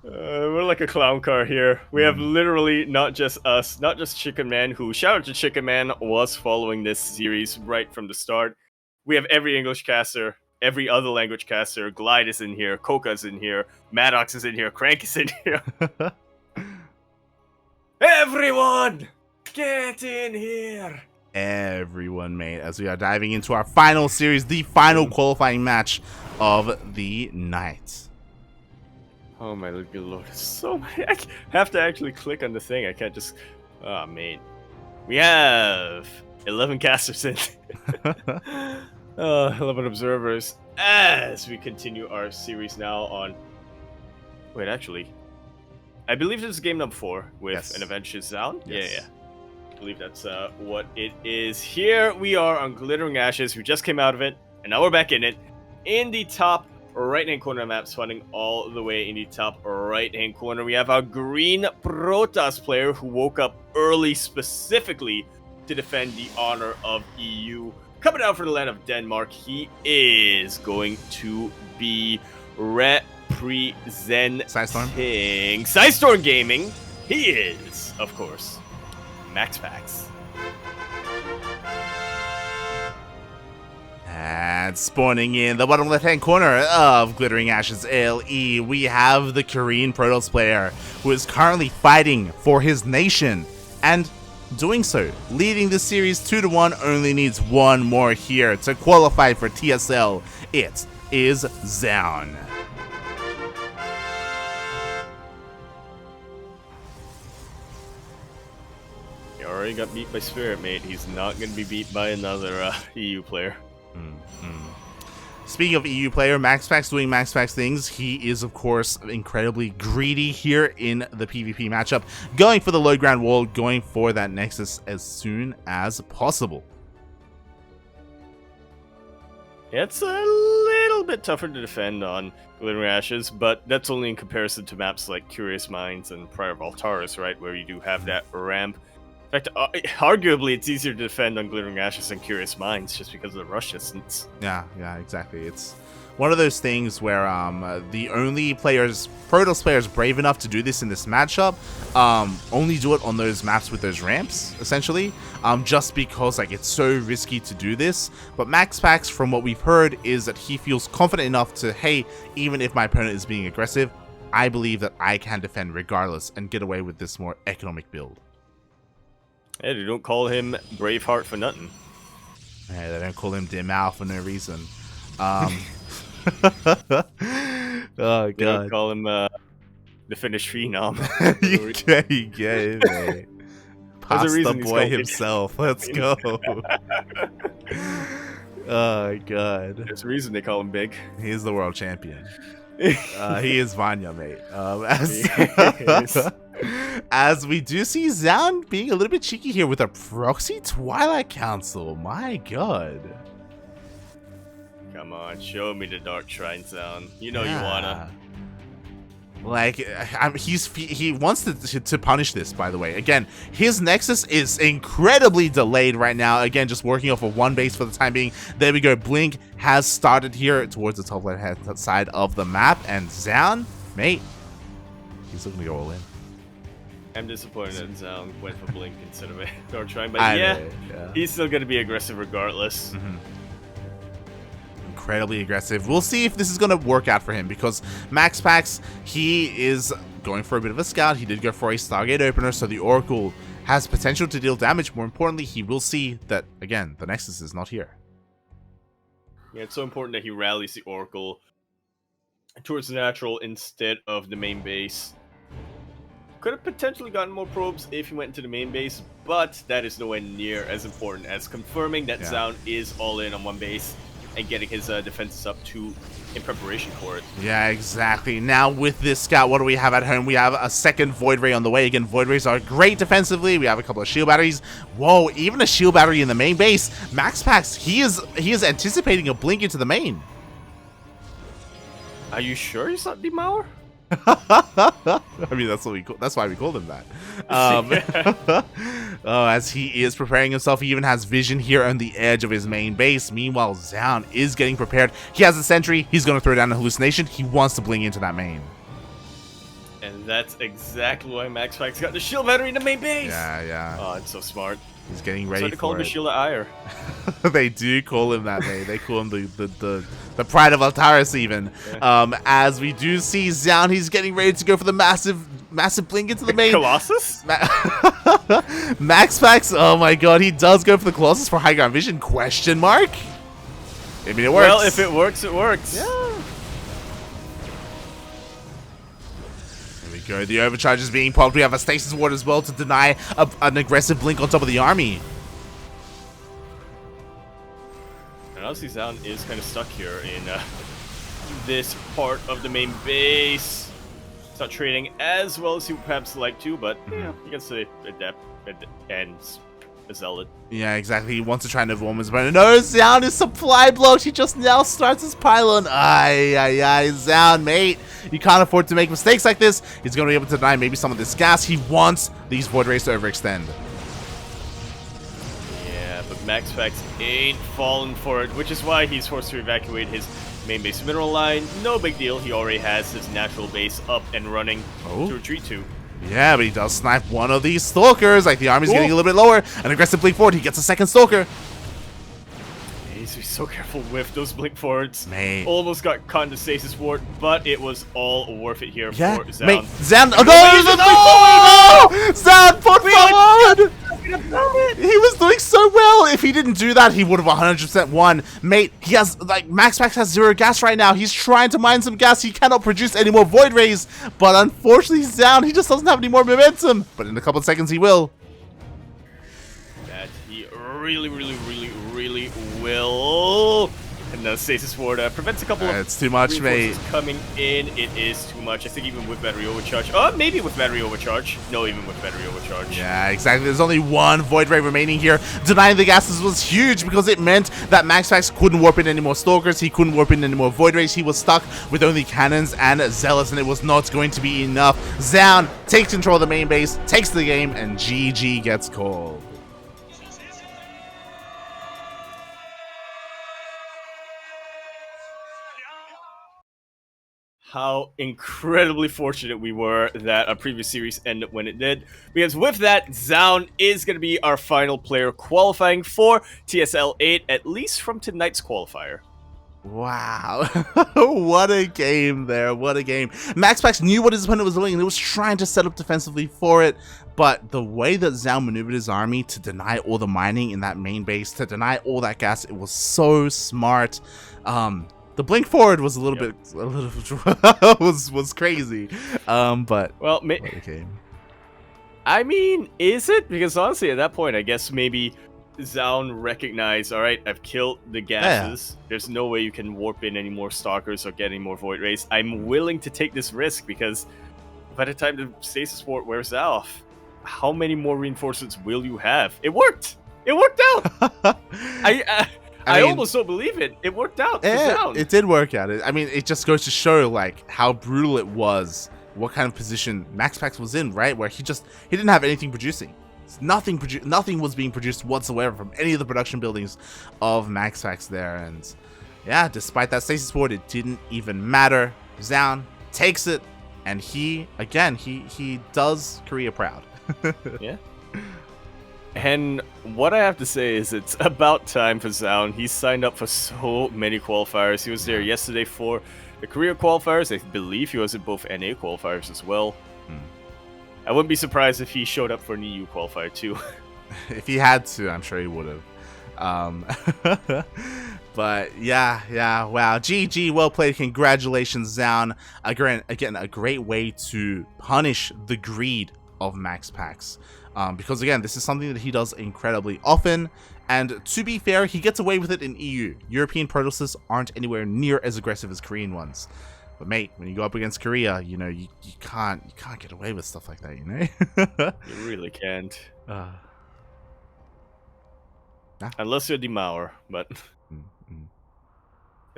We're like a clown car here. We have literally not just us, not just Chicken Man, who, shout out to Chicken Man, was following this series right from the start. We have every English caster, every other language caster. Glide is in here, Coca's in here, Maddox is in here, CranKy's in here. Everyone, get in here! Everyone, mate, as we are diving into our final series, the final qualifying match of the night. Oh my good lord, so many. I have to actually click on the thing. I can't just. Oh, mate. We have 11 casters in. 11 observers as we continue our series now on. Wait, actually. I believe this is game number 4 with an adventurous Zoun. Yes. Yeah. I believe that's what it is. Here we are on Glittering Ashes. We just came out of it, and now we're back in it. In the top right-hand corner of the map, spawning all the way in the top right-hand corner, we have our green Protoss player who woke up early specifically to defend the honor of EU. Coming out from the land of Denmark, he is going to be representing Sidestorm Gaming. He is, of course, MaxPax. And spawning in the bottom left-hand corner of Glittering Ashes LE, we have the Korean Protoss player who is currently fighting for his nation and doing so, leading the series 2-1, only needs one more here to qualify for TSL. It is Zoun. He already got beat by Spirit, mate. He's not going to be beat by another EU player. Speaking of EU player, MaxPax doing MaxPax things. He is, of course, incredibly greedy here in the PvP matchup, going for the low ground wall, going for that Nexus as soon as possible. It's a little bit tougher to defend on Glittering Ashes, but that's only in comparison to maps like Curious Minds and Prior of Altaris, right, where you do have that ramp. In fact, arguably, it's easier to defend on Glittering Ashes than Curious Minds just because of the rush distance. Yeah, exactly. It's one of those things where the only Protoss players brave enough to do this in this matchup only do it on those maps with those ramps, essentially, just because like it's so risky to do this. But MaxPax, from what we've heard, is that he feels confident enough to, hey, even if my opponent is being aggressive, I believe that I can defend regardless and get away with this more economic build. Hey, they don't call him Braveheart for nothing. Hey, they don't call him Dimao for no reason. Oh, God. They don't call him the Finnish Phenom. You get it, mate. Pass the boy himself. Let's go. Oh, God. There's a reason they call him Big. He's the world champion. He is Vanya, mate. As we do see Zoun being a little bit cheeky here with a proxy Twilight Council. My God. Come on, show me the Dark Shrine Zoun. You know you wanna. Like, he wants to punish this, by the way. Again, his Nexus is incredibly delayed right now. Again, just working off of one base for the time being. There we go. Blink has started here towards the top left-hand side of the map. And Zoun, mate, he's looking to go all in. I'm disappointed that Zoun went for Blink instead of a Dark Shrine. But yeah, he's still going to be aggressive regardless. Incredibly aggressive. We'll see if this is going to work out for him, because MaxPax, he is going for a bit of a scout. He did go for a Stargate opener, so the Oracle has potential to deal damage. More importantly, he will see that, again, the Nexus is not here. Yeah, it's so important that he rallies the Oracle towards the natural instead of the main base. Could have potentially gotten more probes if he went into the main base, but that is nowhere near as important as confirming that Zoun is all in on one base and getting his defenses up in preparation for it. Yeah, exactly. Now with this scout, what do we have at home? We have a second Void Ray on the way. Again, Void Rays are great defensively. We have a couple of shield batteries. Whoa, even a shield battery in the main base. MaxPax, he is anticipating a blink into the main. Are you sure he's not Demauer? I mean, that's why we called him that. As he is preparing himself, he even has vision here on the edge of his main base. Meanwhile, Zoun is getting prepared. He has a sentry. He's going to throw down a hallucination. He wants to bling into that main. And that's exactly why MaxPax got the shield battery in the main base. Yeah. Oh, it's so smart. He's getting ready So to call him for the it. shield of ire. They do call him that, mate. They call him the pride of Altaris, even. Yeah. As we do see Zoun, he's getting ready to go for the massive blink into the main. Colossus? MaxPax, oh my god, he does go for the Colossus for high ground vision? Question mark? I mean, it works. Well, if it works, it works. Yeah. Go. The overcharge is being popped. We have a stasis ward as well to deny an aggressive blink on top of the army. And honestly, Zoun is kind of stuck here in this part of the main base. It's not trading as well as he would perhaps like to, but yeah, he gets the adept and a zealot. Yeah, exactly. He wants to try and overwhelm his opponent. No, Zoun is supply blocked. He just now starts his pylon. Ay, Zoun, mate. You can't afford to make mistakes like this. He's going to be able to deny maybe some of this gas. He wants these Void Rays to overextend. Yeah, but MaxPax ain't falling for it, which is why he's forced to evacuate his main base mineral line. No big deal. He already has his natural base up and running to retreat to. Yeah, but he does snipe one of these Stalkers. Like, the army's getting a little bit lower. An aggressive blink forward. He gets a second Stalker. He needs to be so careful with those blink forwards. Mate. Almost got caught in the stasis ward, but it was all worth it here for Zoun. Mate, Zoun. Oh, no! Zoun, put forward! He was doing so well. If he didn't do that, he would have 100% won. Mate, he has, like, MaxPax has 0 gas right now. He's trying to mine some gas. He cannot produce any more Void Rays. But unfortunately, Zoun, he just doesn't have any more momentum. But in a couple of seconds, he will. That he really will. And the stasis ward prevents a couple of it's too much, mate. Coming in. It is too much. I think even with battery overcharge. Maybe with battery overcharge. No, even with battery overcharge. Yeah, exactly. There's only one Void Ray remaining here. Denying the gases was huge because it meant that MaxPax couldn't warp in any more Stalkers. He couldn't warp in any more Void Rays. He was stuck with only cannons and zealots, and it was not going to be enough. Zoun takes control of the main base, takes the game, and GG gets called. How incredibly fortunate we were that our previous series ended when it did. Because with that, Zoun is going to be our final player qualifying for TSL 8, at least from tonight's qualifier. Wow. What a game there. What a game. MaxPax knew what his opponent was doing and he was trying to set up defensively for it. But the way that Zoun maneuvered his army to deny all the mining in that main base, to deny all that gas, it was so smart. The blink forward was a little was crazy, but well, I mean, is it? Because honestly, at that point, I guess maybe Zoun recognized, all right, I've killed the gases. Yeah. There's no way you can warp in any more Stalkers or get any more Void Rays. I'm willing to take this risk because by the time the stasis ward wears off, how many more reinforcements will you have? It worked. It worked out. I mean, almost don't believe it. It worked out. It did work out. I mean, it just goes to show like how brutal it was. What kind of position MaxPax was in, right? Where he didn't have anything producing. Nothing was being produced whatsoever from any of the production buildings of MaxPax there. And yeah, despite that stasis ward, it didn't even matter. Zoun takes it, and he does Korea proud. Yeah. And what I have to say is it's about time for Zoun. He's signed up for so many qualifiers. He was there yesterday for the Korea qualifiers. I believe he was in both NA qualifiers as well. I wouldn't be surprised if he showed up for an EU qualifier too. If he had to, I'm sure he would have. But yeah, wow. GG, well played. Congratulations, Zoun. Again, a great way to punish the greed of MaxPax. Because again, this is something that he does incredibly often, and to be fair, he gets away with it in EU. European Protosses aren't anywhere near as aggressive as Korean ones. But mate, when you go up against Korea, you know, you can't get away with stuff like that, you know? You really can't. Unless you're Demauer, but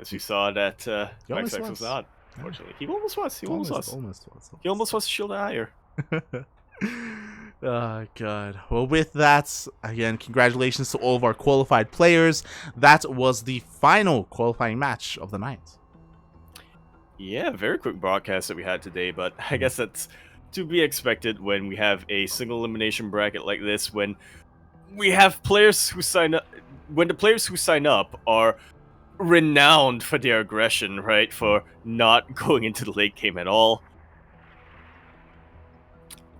as we saw that MaxPax was not, unfortunately. He almost was. He almost was Shield higher. Oh god. Well, with that, again, congratulations to all of our qualified players. That was the final qualifying match of the night. Yeah, very quick broadcast that we had today, but I Mhm. guess that's to be expected when we have a single elimination bracket like this. When we have players who sign up, when the players who sign up are renowned for their aggression, right? For not going into the late game at all.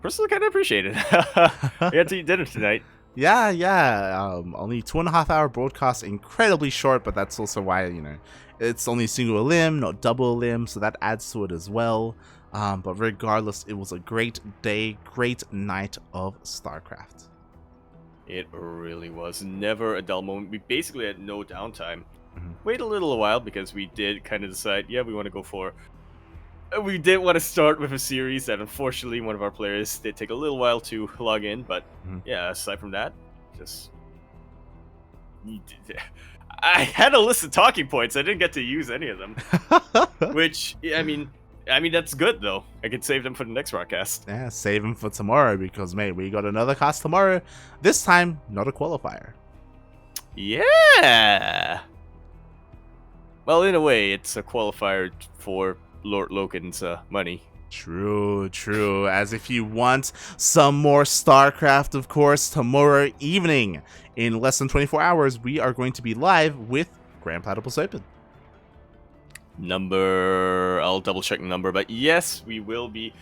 Personally, kind of appreciate it. We had to eat dinner tonight. Yeah, yeah. Only 2.5 hour broadcast, incredibly short, but that's also why, it's only single limb, not double limb, so that adds to it as well. But regardless, it was a great day, great night of StarCraft. It really was never a dull moment. We basically had no downtime. Mhm. Wait a little while because we did kind of decide, yeah, we want to go for. We did want to start with a series that unfortunately one of our players did take a little while to log in, but Mhm. yeah, aside from that, just I had a list of talking points. I didn't get to use any of them, which I mean that's good though. I could save them for the next broadcast. Yeah, save them for tomorrow because, mate, we got another cast tomorrow. This time, not a qualifier. Yeah. Well, in a way, it's a qualifier for Lord Loken's money. True, true. As if you want some more StarCraft, of course, tomorrow evening, in less than 24 hours, we are going to be live with Grand Platypus Open. I'll double check the number, but yes, we will be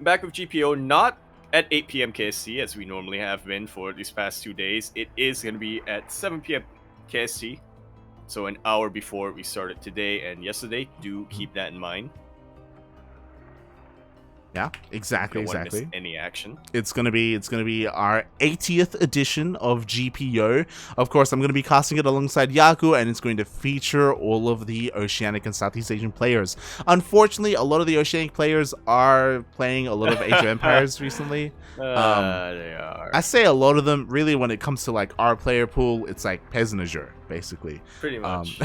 back with GPO, not at 8 p.m. KST as we normally have been for these past 2 days. It is going to be at 7 p.m. KST, so an hour before we started today and yesterday. Do keep that in mind. Yeah, exactly, Don't want to exactly. miss any action. It's gonna be our 80th edition of GPO. Of course, I'm gonna be casting it alongside Yaku, and it's going to feature all of the Oceanic and Southeast Asian players. Unfortunately, a lot of the Oceanic players are playing a lot of Age of Empires recently. They are. I say a lot of them. Really, when it comes to like our player pool, it's like Pez and Azure, basically. Pretty much.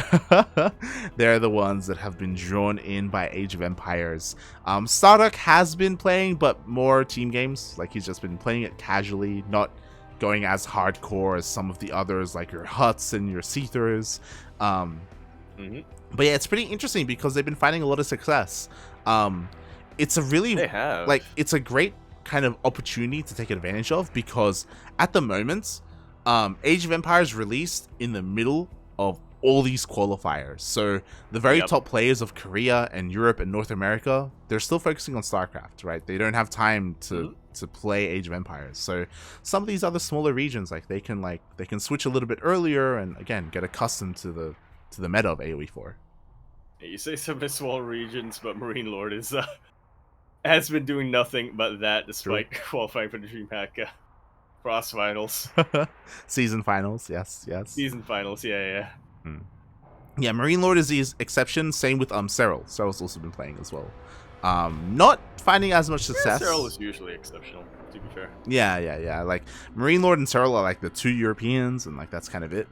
They're the ones that have been drawn in by Age of Empires. Starduck has been playing, but more team games. Like, he's just been playing it casually, not going as hardcore as some of the others, like your Huts and your Seethers. But yeah, it's pretty interesting because they've been finding a lot of success. It's a really, They have. like, it's a great kind of opportunity to take advantage of because at the moment, Age of Empires released in the middle of all these qualifiers. So the very top players of Korea and Europe and North America, they're still focusing on StarCraft, right? They don't have time to play Age of Empires. So some of these other smaller regions, like they can switch a little bit earlier and again get accustomed to the meta of AoE4. You say some of the small regions, but Marine Lord is has been doing nothing but that despite qualifying for the DreamHack Cross Finals. Season finals, yes. Season finals, yeah. Yeah, Marine Lord is the exception. Same with Serral. Serral's also been playing as well. Not finding as much success. Yeah, Serral is usually exceptional, to be fair. Yeah. Like Marine Lord and Serral are like the two Europeans, and like that's kind of it.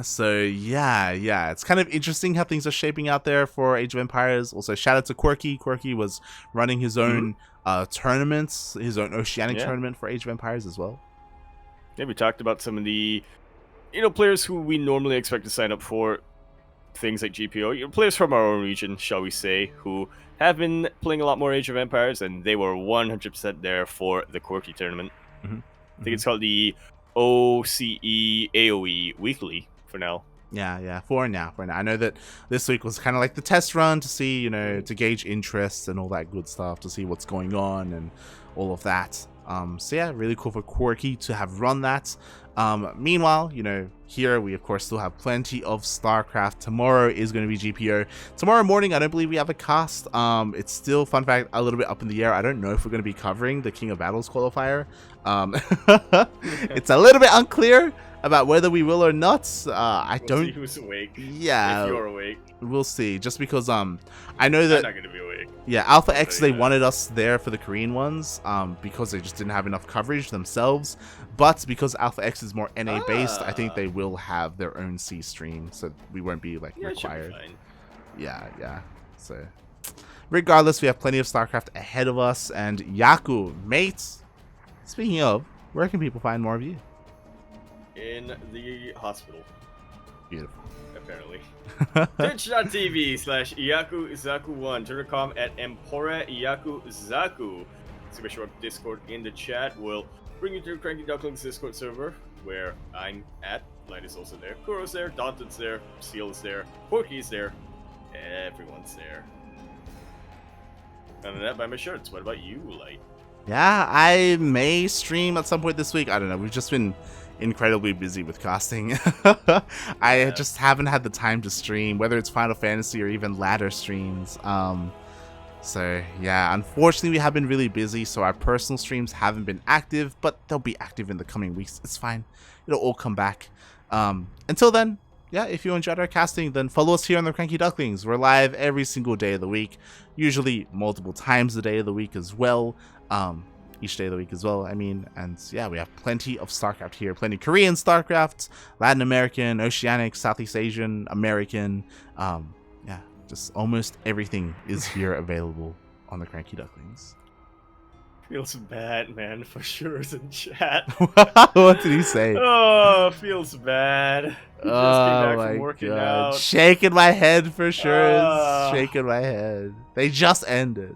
So yeah, it's kind of interesting how things are shaping out there for Age of Empires. Also, shout out to Quirky. Quirky was running his own tournaments, his own Oceanic tournament for Age of Empires as well. Yeah, we talked about some of the players who we normally expect to sign up for things like GPO, players from our own region, shall we say, who have been playing a lot more Age of Empires, and they were 100% there for the Quirky tournament. I think it's called the OCE AoE Weekly for now. Yeah, for now. I know that this week was kind of like the test run to see, to gauge interest and all that good stuff, to see what's going on and all of that. So yeah, really cool for Quirky to have run that. Meanwhile, here we of course still have plenty of StarCraft. Tomorrow is going to be GPO. Tomorrow morning, I don't believe we have a cast. It's still, fun fact, a little bit up in the air. I don't know if we're going to be covering the King of Battles qualifier. It's a little bit unclear about whether we will or not. We'll don't see who's awake. Yeah, if you're awake, we'll see. Just because I know that I'm not gonna be awake. Yeah, Alpha X, they wanted us there for the Korean ones because they just didn't have enough coverage themselves. But because Alpha X is more NA based, I think they will have their own C stream, so we won't be like required. Yeah. So regardless, we have plenty of StarCraft ahead of us. And Yaku, mate, speaking of, where can people find more of you? In the hospital. Beautiful. apparently. Twitch.tv/Yakuzaku1. Twitter.com @Empora Yakuzaku. Super short Discord in the chat will bring you to CranKy Ducklings Discord server, where I'm at. Light is also there. Kuro's there. Daunted's there. Seal is there. Porky's there. Everyone's there. Other than that, buy my shirts. What about you, Light? Yeah, I may stream at some point this week. I don't know. We've just been incredibly busy with casting. I just haven't had the time to stream, whether it's Final Fantasy or even ladder streams. So yeah, unfortunately we have been really busy, so our personal streams haven't been active, but they'll be active in the coming weeks. It's fine. It'll all come back. Until then, yeah, if you enjoyed our casting, then follow us here on the CranKy Ducklings. We're live every single day of the week, usually multiple times a day of the week as well. Each day of the week as well, I mean, and yeah, we have plenty of StarCraft here, plenty of Korean StarCraft, Latin American, Oceanic, Southeast Asian, American, yeah, just almost everything is here available on the CranKy Ducklings. Feels bad, man, for sure is in chat. What did he say? Oh, feels bad. Just came back from working out. Shaking my head for sure. Shaking my head. They just ended.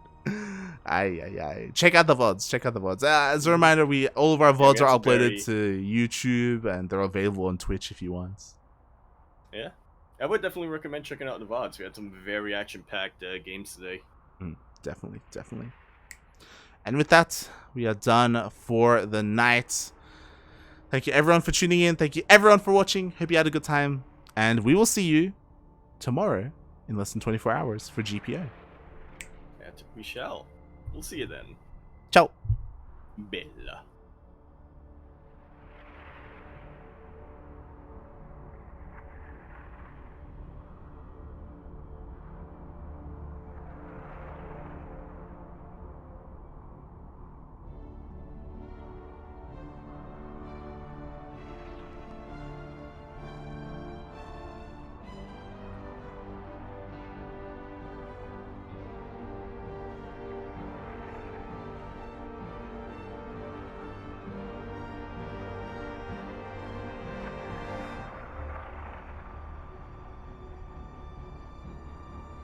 Aye. Check out the VODs. Check out the VODs. As a reminder, all of our VODs are uploaded to YouTube, and they're available on Twitch if you want. Yeah. I would definitely recommend checking out the VODs. We had some very action-packed games today. Definitely. And with that, we are done for the night. Thank you everyone for tuning in. Thank you everyone for watching. Hope you had a good time. And we will see you tomorrow in less than 24 hours for GPO. Yeah, we shall. We'll see you then. Ciao. Bella.